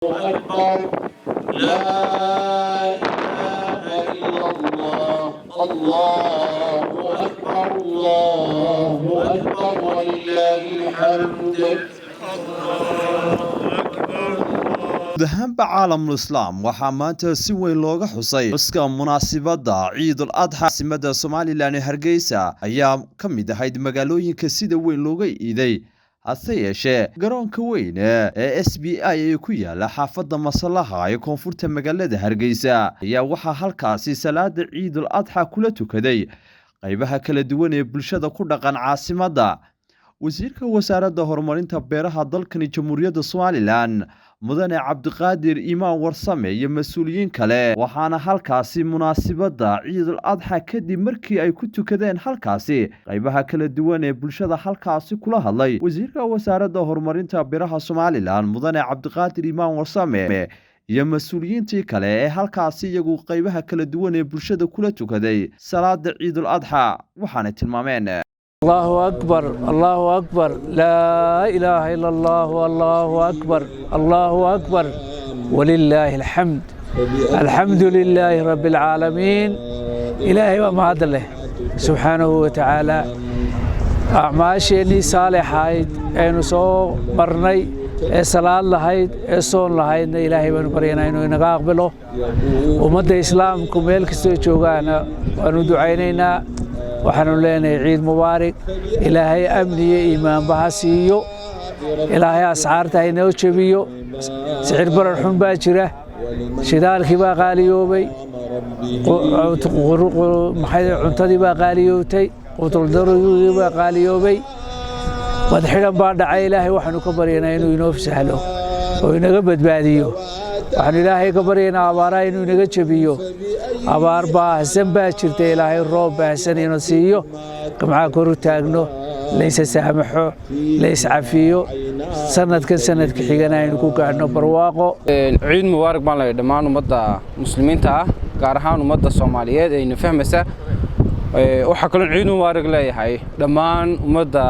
أكبر لا إله إلا الله الله أكبر الله أكبر ولله الحمد guud ahaanba caalamul islaam waxaa maanta si weyn looga xusay xuska munaasabadda ciidul adxa caasimada somalilan ee hargeysa ayaa ka mid ahayd magaalooyinka sida weyn looga iiday hase yeeshee garoonka weyn ee SBI ee ku yaala xaafadda Maslaha ee koonfurta magaalada Hargeysa ayaa waxaa halkaasi salaada ciidul adxa kula tukaday qaybaha kala duwan ee bulshada ku dhaqan caasimadda wasiirka wasaaradda horumarinta beeraha dalkani jamhuuriyadda Somaliland mudane Cabdiqaadir Imaan Warsame iyo mas'uuliyiin kale waxaana halkaasi munaasabadda ciidul adxa kadib markii ay ku tukadeen halkaasi qaybaha kala duwan ee bulshada halkaasi kula hadlay wasiirka wasaaradda horumarinta beeraha Somaliland mudane Cabdiqaadir Imaan Warsame iyo mas'uuliyiintii kale ee halkaasi iyagu qaybaha kala duwan ee bulshada kula tukaday salaada ciidul adxa waxaana tilmaameen الله أكبر الله أكبر لا إله إلا الله والله أكبر الله أكبر ولله الحمد الحمد لله رب العالمين إلهي وما هذا له سبحانه وتعالى أعماشي صالحة أنو سو مرني صلاة لهيد صون لهيد إلهي ونبرينا إنه نقابله ومدى إسلام كميل كستو جوغانا وندعينينا waxaanu leenahay ciid mubaarak ilaahay amniyo iimaan bahasiyo ilaahay asxaarta inoo jabiyo sicir barar xun baa jira shidaalkii baa qaaliyoobay cuntadii baa qaaliyootay qutuldaruurigii baa qaaliyoobay wadxidan baa dhacay ilaahay waxaanu ka baryaynaa inuu inoo sahlo oo inaga badbaadiyo waxaanu ilaahay ka baryaynaa abaaraha inuu inaga jabiyo abaar baahsan baa jirta ilaahay roob baahsan inuu siiyo qamca kor u taagno laysa saamaxo lays cafiyo sanadkan sanadka xigana aynu ku gaadhno barwaaqo ciid mubaarak baan leeyahay dhammaan ummadda muslimiinta ah gaar ahaan ummadda Soomaaliyeed ayna fahmaysa waxa kale ciid mubaarak leeyahay dhammaan ummadda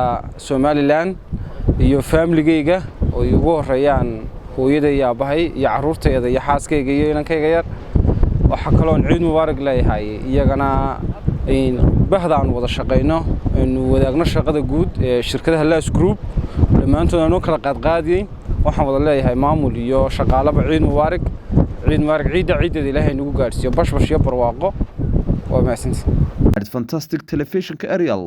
Somaliland iyo family-gayga oo ugu horeeyaan hooyaday iyo aabahay iyo carruurtayda iyo xaaskayga iyo inankayga yar waxa kale oo ciid mubaarak leeyahay iyagana in bahdaan wada shaqeyno inuu wadaagno shaqada guud ee shirkadaha Laas Group dhamaantood aanu kala qaadqaadiyay waxaan wada leeyahay maamul iyo shaqaalaba ciid mubaarak ciidda ilaahay nagu gaarsiiyo bash iyo barwaaqo waa maasantii fantastic television ka Ariel